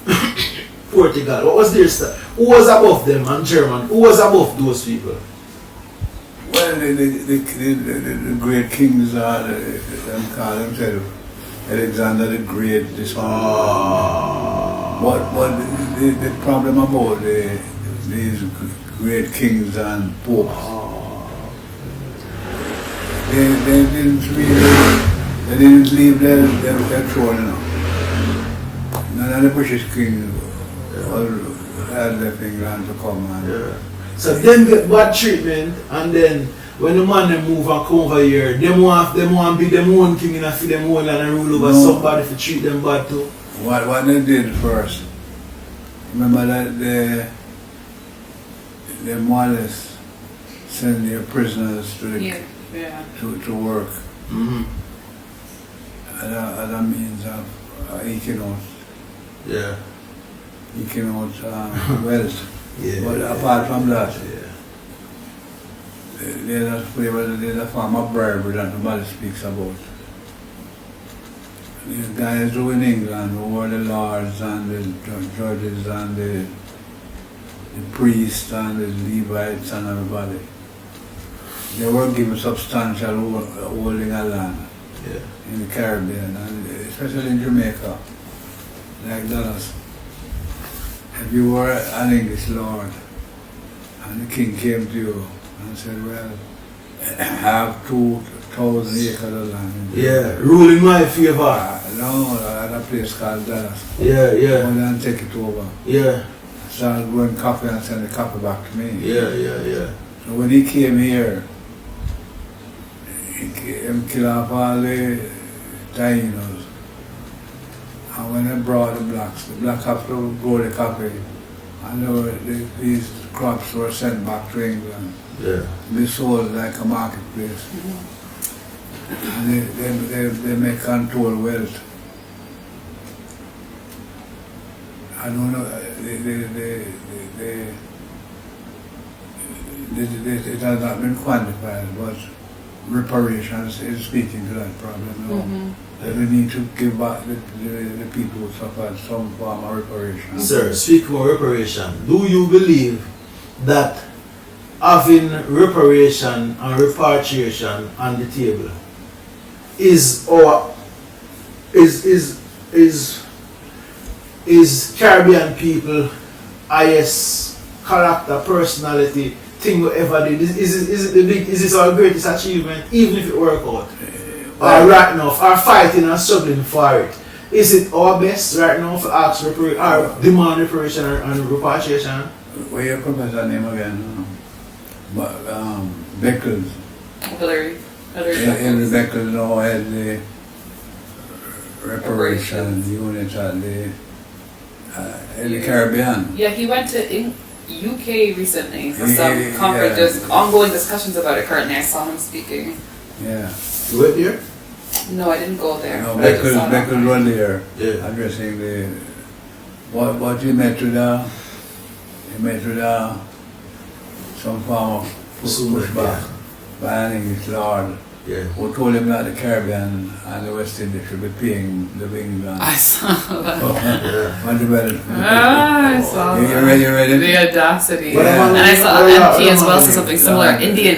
Portugal. What was their standing? Who was above them and German? Who was above those people? Well, the great kings are, them call themselves Alexander the Great, this one. But the problem about these great kings and popes, they didn't leave their throne, you know. None of the British kings had left England to come and So them get bad treatment, and then when the man them move and come over here, them want be them own king and for them own land and rule over No. somebody to treat them bad too. what they did first. Remember that the Moles send their prisoners to the Yeah. to work Mm-hmm. as a means of eking out wealth. Yeah. But apart from that, Yeah. there's a form of bribery that nobody speaks about. These guys who in England, who were the lords and the judges and the priests and the Levites and everybody, they were given substantial holding of land Yeah. in the Caribbean, and especially in Jamaica, like Dallas. If you were an English lord and the king came to you and said, well, I have 2,000 acres of land. in Yeah. Jamaica." Rule in my favor. No, at a place called Dallas. Yeah. Yeah. Go and take it over. Yeah. Started growing coffee and send the coffee back to me. Yeah. So when he came here, he killed off all the Taínos. And when they brought the blacks have to grow the coffee. And these crops were sent back to England. Yeah. Be sold like a marketplace. And they make untold wealth. I don't know. It has not been quantified, but reparations is speaking to that problem now. That we need to give back the people who suffered some form of reparation. Sir, speaking of reparation, do you believe that having reparation and repatriation on the table is Caribbean people highest character, personality thing we ever did? Is this our greatest achievement, even if it work out? Or right now, or fighting and struggling for it? Is it our best right now for ask or demand reparation and repatriation? Where your professor name again? But Beckles. Hillary Henry Beckles now had the reparation unit at the Caribbean. Yeah, he went to UK recently for some Yeah. conference. There's ongoing discussions about it currently. I saw him speaking. Yeah. You went there? No, I didn't go there. No, I just saw it Beckles online. was there Yeah. addressing what he met with some form of pushback by an English lord Yeah. who told him that the Caribbean and the West Indies should be paying the England. I saw that. I saw You that. ready? The audacity. But Yeah. And I saw an MP as well, so something similar. Yeah. Indian,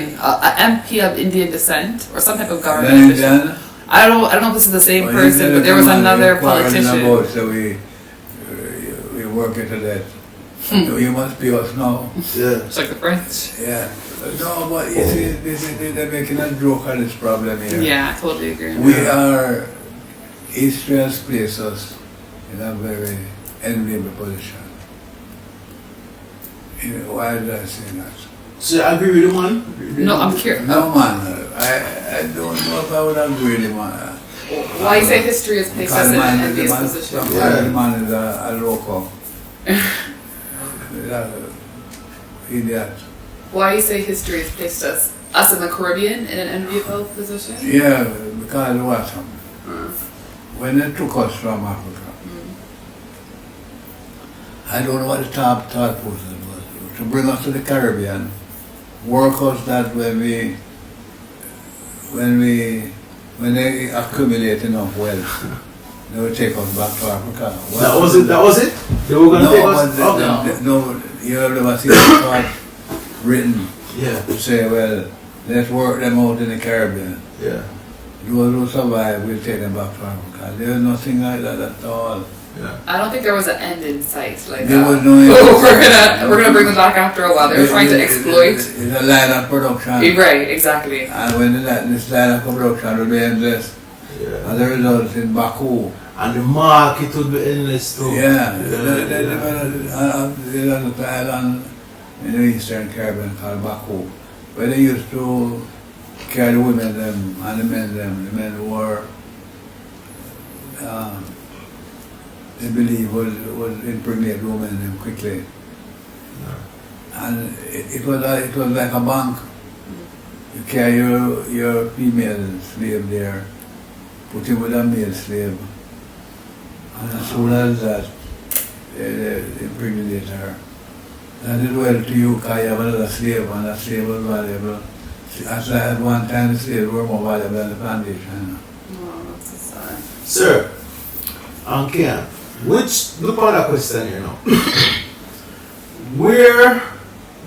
MP of Indian descent, or some type of government Then, official. I don't know if this is the same well, person, but there was another politician. About, so we work it to that. You must be us now. Yeah. It's like the French. Yeah. No, but you see, they're making a joke of this problem here. Yeah, I totally agree. We are, history has placed us in a very enviable position. You know, why did I say that? So you agree with the man? No, I'm curious. No, man, I don't know if I would agree with him. Why you say history has placed us in an envious position? The man is a local. Idiot. Why you say history has placed us in the Caribbean in an enviable position? Yeah, because of what happened. When they took us from Africa, I don't know what the top thought process was. To bring us to the Caribbean, work us that when they accumulate enough wealth, they will take us back to Africa. That was it? They were going to take us up now? No, you have never seen a thought written Yeah. to say, well, let's work them out in the Caribbean. Yeah. Those who survive, we'll take them back to Africa. There was nothing like that at all. Yeah. I don't think there was an end in sight. Like There was no we're gonna bring them back after a while. They were trying to exploit. It's a line of production. Right, exactly. And when this line of production will be endless, Yeah. as a result in Baku. And the market would be endless too. Yeah, there's an island in the Eastern Caribbean called Baku, where they used to carry the women them and the men them. The men were, they believe, would impregnate women them quickly. And it was like a bank. You carry your female slave there, put him with a male slave, and as soon as that, they impregnate her. And it well to you because you have another slave, and that slave was valuable. As at one time, the slaves were more valuable than the plantation. Oh, that's so sad. Sir, Ken, look on that question here now. Where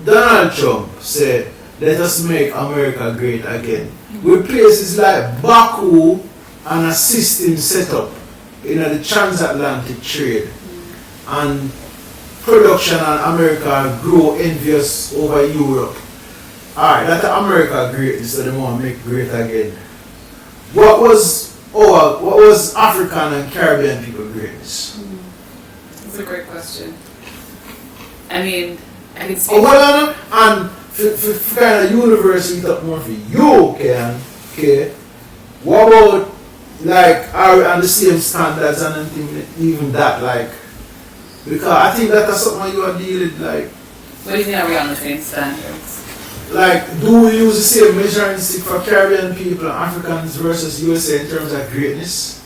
Donald Trump said, let us make America great again, with places like Baku and a system set up in the transatlantic trade, and production in America grow envious over Europe. Alright, that's America great, so they want to make great again. What was African and Caribbean people greatness? That's a great question. I mean, I can Oh, speak. hold on, and for kind of university talk more for you, okay? What about like are we on the same standards and anything, even that, like, because I think that's something you are dealing like. What do you mean, are we on the same standards? Like, do we use the same measuring stick for Caribbean people and Africans versus USA in terms of greatness?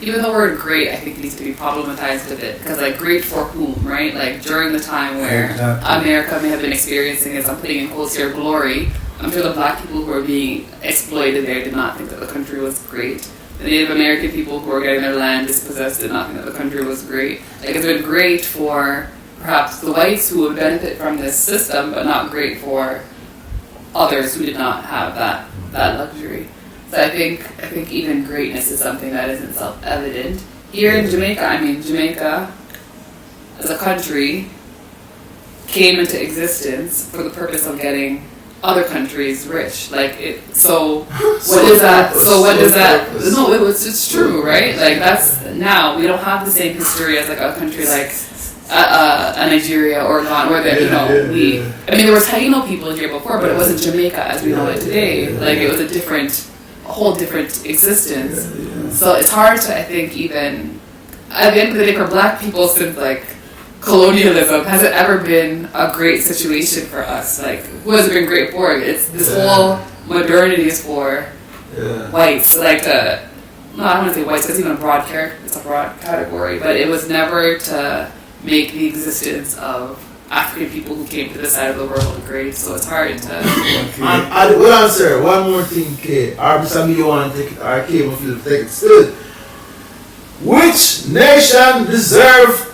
even the word great, I think needs to be problematized a bit because, like, great for whom, right? Like, during the time where Exactly. America may have been experiencing, as I'm putting in quotes here, glory, I'm sure the black people who were being exploited there did not think that the country was great. The Native American people who were getting their land dispossessed did not think that the country was great. Like, it's been great for perhaps the whites who would benefit from this system, but not great for others who did not have that luxury. So I think even greatness is something that isn't self-evident. Here in Jamaica, Jamaica as a country came into existence for the purpose of getting other countries rich. Like it. So what is that? So what does that? No, it's true, right? Like that's now we don't have the same history as like a country like a Nigeria or Ghana, where that I mean there were Taino people here before, but it wasn't Jamaica as we know it today. Like it was a whole different existence. So it's hard to, I think, even at the end of the day for black people, since like colonialism, has it ever been a great situation for us? Like, who has it been great for? It's this whole modernity is for whites. Like, no, I don't want to say whites because even it's a broad category, but it was never to make the existence of African people who came to this side of the world great. So it's hard to. And we'll answer one more thing, Kay. Maybe you want to take it, or Kay, if you take it still. Which nation deserve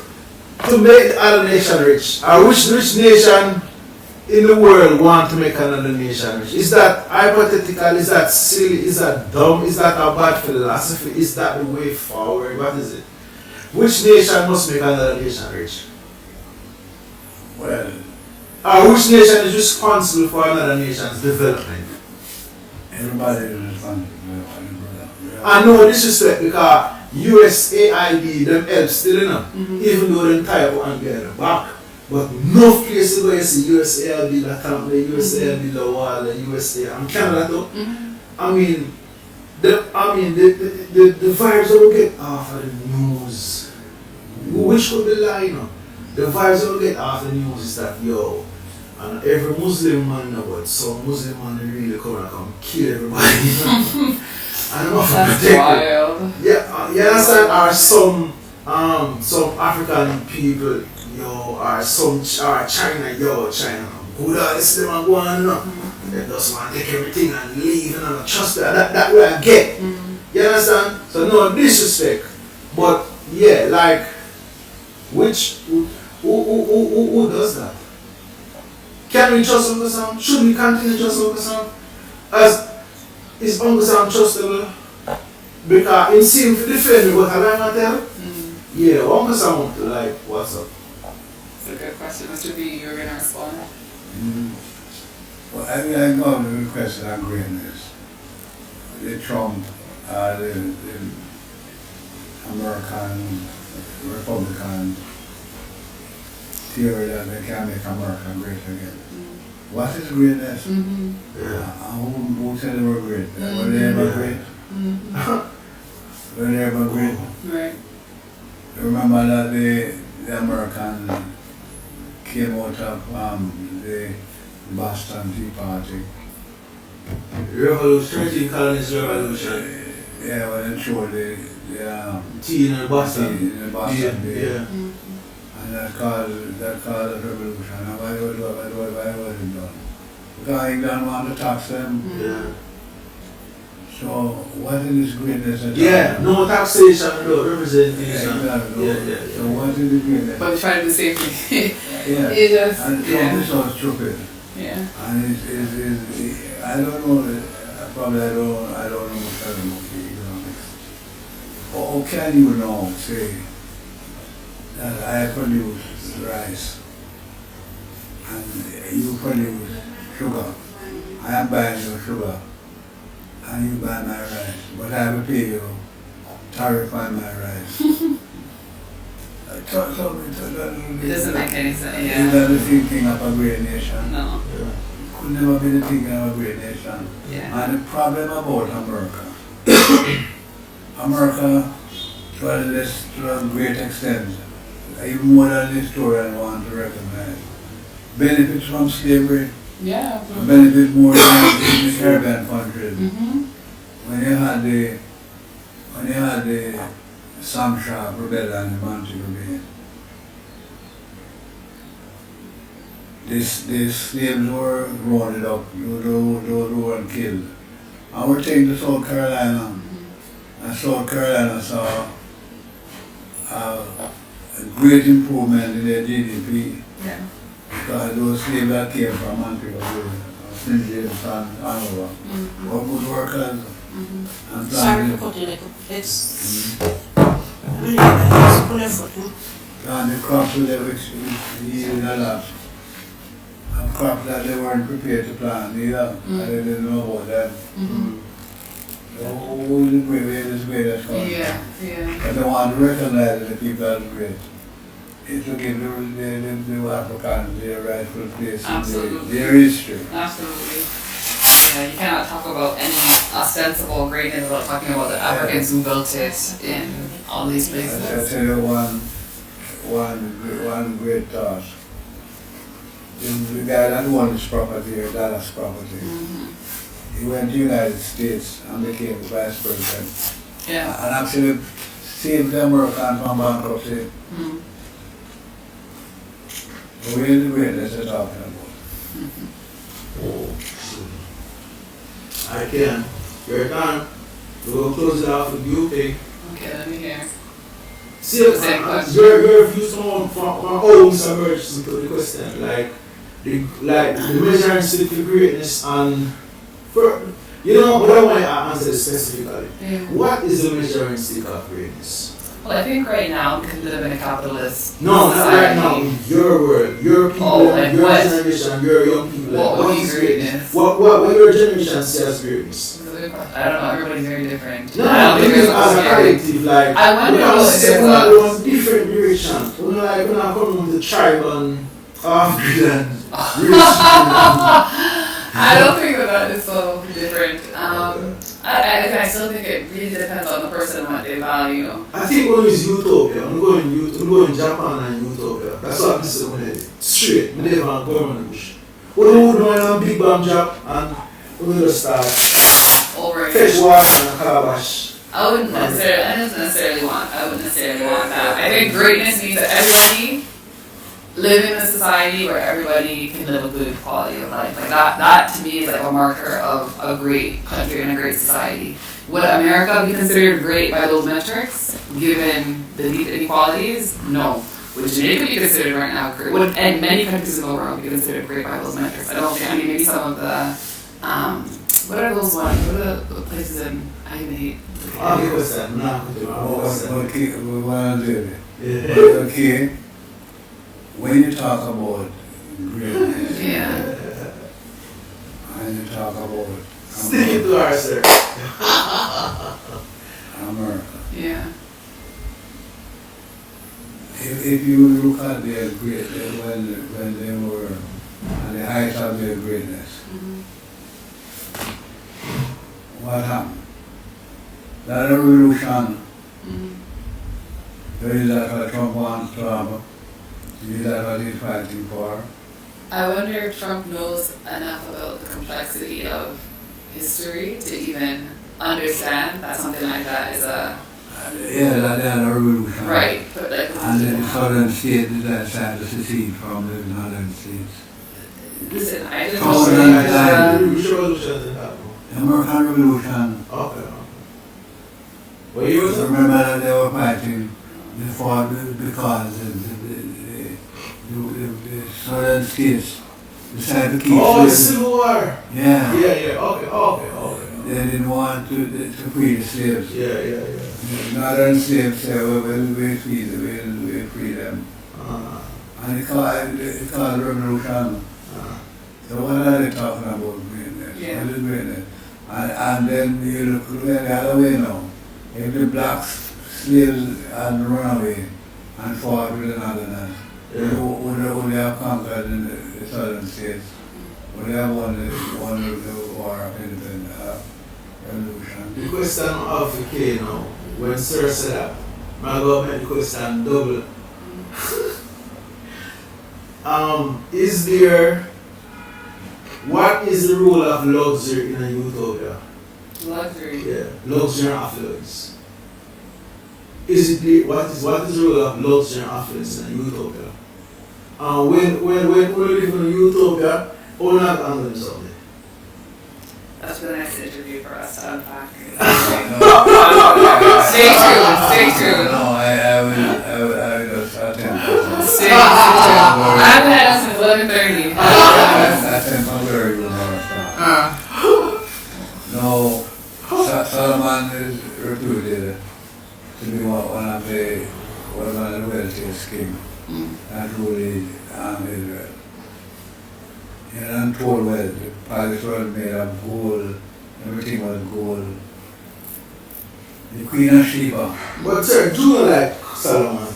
to make the other nation rich? Or which rich nation in the world want to make another nation rich? Is that hypothetical? Is that silly? Is that dumb? Is that a bad philosophy? Is that the way forward? What is it? Which nation must make another nation rich? Well, Which nation is responsible for another nation's development? everybody is responsible. I know disrespect because USAID them help still enough, even though them tie up and get the back. But no place where you see USAID the Tampa, USAID the Wall, USA and Canada too. I mean the vibes that we get off of the news. Which could be lying now. The vibes that we get off the news is that and every Muslim man know what some Muslim man really come kill everybody. I don't know if That's wild. Yeah, you understand? Or some African people, or China, China. Good all this them and go on, They just want to take everything and leave and not trust that. That way I get. You understand? So no disrespect. But yeah, like who does that? Can we trust Uncle Sam? Should we continue to trust Uncle Sam? Is Uncle Sam trustable? Because it seems to defend me, but I don't tell. Yeah, Uncle Sam want to like, what's up? That's a good question. Mr. B, you were going to respond? Well, I go to the question on greatness. The Trump, the American, Republican theory that they can make America great again. What is greatness? Who said they were great? Were they ever great? Were they ever great? Right. Remember that the Americans came out of the Boston Tea Party. Revolution, 13 colonies revolution. Yeah, when they showed the Tea in Boston. in the Boston Day. Yeah. And that caused a revolution. And why was it done? Because England wanted to tax them. Yeah. So what is this greatness? No taxation, no representation. Exactly. Yeah. So what is the greatness? But they're trying to do the same thing. Yeah. It just, And so this was stupid. yeah. And I don't know, probably I don't know economics. Or can you now say that I produce rice and you produce sugar? I am buying your sugar and you buy my rice, but I will pay you tariff on my rice. It doesn't make any sense. Is Yeah. that the thinking of a great nation? No. Could never be the thinking of a great nation. Yeah. And the problem about America, America, to a great extent, even more than the historian want to recognize, benefits from slavery, Yeah. benefit more than in the Caribbean countries. When you had the when you had the Sam Sharp rebellion in Montego Bay, these slaves were rounded up, they were killed. And we're taking to South Carolina, and South Carolina saw a great improvement in their GDP. Yeah. Because those slaves that came from Montego Bay, St. James and Hanover, were good workers and Sorry planted, for cutting it. It's pull your foot. planted crops with which yielded a lot. And crops that they weren't prepared to plant either, and they didn't know about them. So the great way this greatest country. Yeah. But they want to recognize the people as great. It's to give the Africans their rightful place in Absolutely. their history. Absolutely. Yeah, you cannot talk about any ostensible greatness without talking about the Africans who built it in all these I places. tell you one great thought. The guy that owned this property, or Dallas property, he went to the United States and became the vice president. Yeah. And actually saved the Americans from bankruptcy. So we're the greatness they're talking about. I can. Your time. We'll close it out with UK. Okay, let me hear. See, Same question. your views from own submerged into the question, like the measuring stick of greatness and for, you know, but I want to answer this specifically. Yeah. What is the measuring stick of greatness? Well, I think right now, because we live in a capitalist No, not right society, now. In your world, your people, Oh, like your what? generation, your young people. What would be is greatness? What your generation sees as greatness? I don't know, everybody's very different. No, I don't think because there's as a a collective, like I wonder we have what it is, one different direction. We're not like we're not coming with the tribe and African I don't think that is so different. I still think it really depends on the person and what they value. I think one is Utopia. I'm going Japan and Utopia. That's what this is when it straight. I live on government bush. We don't do a big bomb job and we just start Over fetch water and calabash. I wouldn't necessarily want that. I think greatness means that everybody live in a society where everybody can live a good quality of life. Like that to me is like a marker of a great country and a great society. Would America be considered great by those metrics, given the deep inequalities? No. Would Jamaica be considered right now great? And many countries in the world be considered great by those metrics? I don't think. I mean, maybe some of the what are those ones? What are the places in? I even hate. Okay, when you talk about greatness, Yeah. when you talk about Stick it to our sir. America, Yeah. if you look at their greatness when they were at the height of their greatness, what happened? That revolution, there is that what Trump wants to have. Is that what he's fighting for? I wonder if Trump knows enough about the complexity of history to even understand that something like that is a Yeah, that had a revolution. right. But like, And then the southern states decided to secede from the northern states. listen, I just Oh, don't yeah, yeah. think Which revolution did that? The American Revolution, Okay. What year was it? remember that they were fighting before because the southern states decided to keep Oh, the slaves. Civil War. Yeah, Yeah. Okay. they didn't want to free the slaves. Yeah. The northern slaves said, well, we'll free them. And it called revolution. So what are they talking about greatness? Yeah. What is greatness? And then you look the other way now. If the black slaves had run away and fought with the northerners, would they have conquered in the southern states? Would they have won the war of independence, revolution? The question of the K now, when Sir said that, my government question double. What is the role of luxury in a utopia? luxury. Yeah, luxury and affluence. what is the role of luxury and affluence in utopia? When we live in utopia, we're not handling something. That's for the next interview for us to unpack. Stay Stay true. No, I just attend. Stay true. I haven't had us since 11:30. I attend my very good No, Solomon is reputed to be one of the wealthiest kings that ruled Israel. And untold wealth, the palace was made of gold, everything was gold. The Queen of Sheba, But sir, do you like Solomon?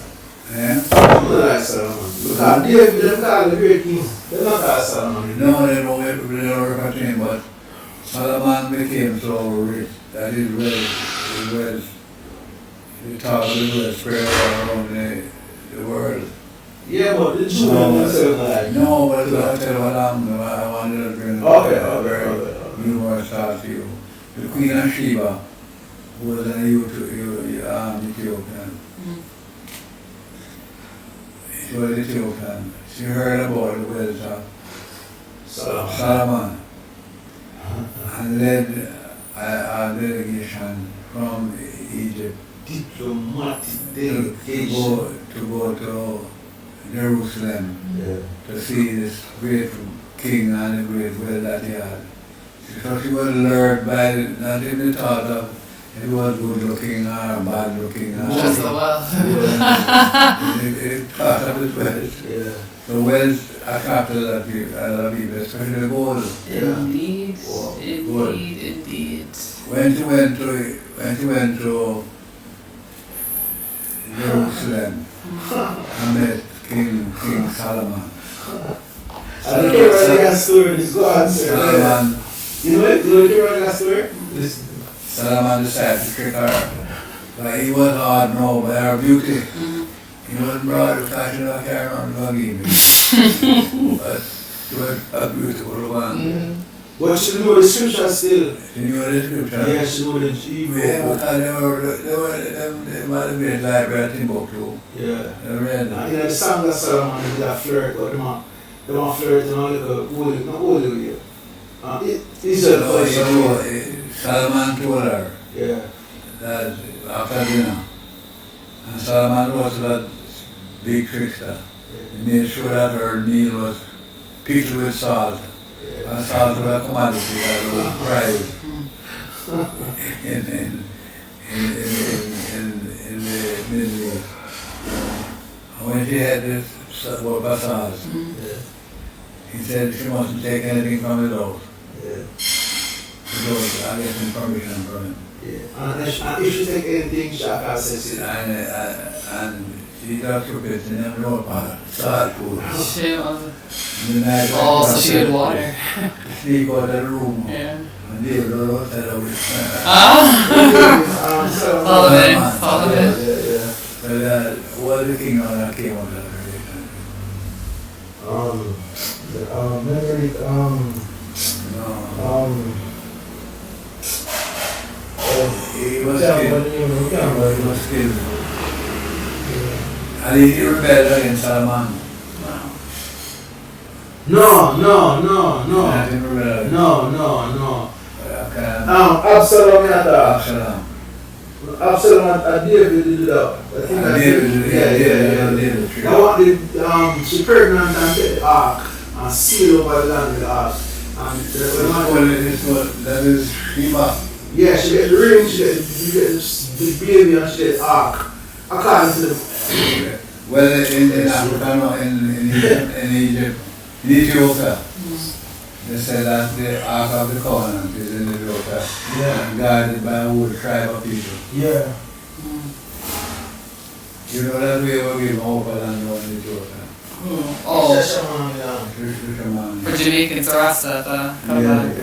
eh? Do you like Solomon? Because David, them call the great king. They're not called Solomon. No, they don't refer to him, but Solomon became so rich that his wealth, the top of his wealth spread around the world. Yeah, but the Jews themselves not like. No, but I'll tell you what I wanted to bring Okay. humorous thought to you. The Queen of Sheba was an Ethiopian. She was Ethiopian. She heard about the wealth of Solomon and led a delegation from Egypt Diplomatic to delegation. go to Jerusalem to see this great king and the great wealth that he had. So she was lured by not in the thought of it was good looking or bad looking. Just the wealth. It thought of his wealth. Yeah. The wealth attracted a lot of people, especially the gold. Indeed. Gold. Indeed. When she went to Jerusalem and met King Solomon. I don't care what that story is. Go on, sir. Solomon You know what? You care what that story? Listen. Solomon decided to trick her. But he was hard, no, by her beauty. He wasn't brought to fashion or carry on lugging me. But she was a beautiful woman. But she knew the scripture still. She knew the scripture. Yeah, she knew the Hebrew. Yeah, because they might have been like that Timbuktu. Yeah. They read And in the song of Solomon, they did a flirt, but they want flirt and all the holy, not holy with you. Israel first. Solomon told her Yeah. that after dinner, and Solomon was that big trickster. He made sure that her meal was picked with salt. And salt was a commodity that was prized in the Middle East. And when she had this basage, he said she mustn't take anything from his house. Yeah. Because I get some permission from him. Yeah. And if she take anything, Shaka says it. And she just took it and never wrote about it. Salt food. Shit. And the night Oh, so she had water. sneak out of the room. Yeah. And David wrote that away. Follow it. Follow it. Yeah. But what the king on that came out of that Memory, No. He was skilled. And he rebelled against Solomon. No. And he rebelled. No. Okay. Absalom had Absalom. Absalom and David did that. I think And that's David, it. David. Now what did she pregnant and get the ark and seal over the land with the ark. And That is Sheba. yeah, she get the ring, she get the baby and she get the ark. According to the Well, in Africa, no, in Egypt, in Ethiopia, they say that the Ark of the Covenant is in Ethiopia, and guarded by a whole tribe of people. yeah. You know that we were given over land in Ethiopia. Oh, Fisherman. for Jamaicans or us at the Covenant.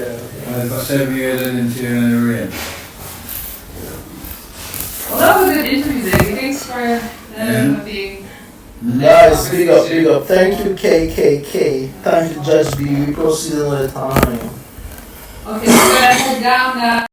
Well, for 7 years they didn't see any rain. Well, that was a good interview, Ziggy. Thanks for being. Guys, big up. Thank you, KKK. Thank you, Judge B. We proceed another time. Okay, we're gonna head down now.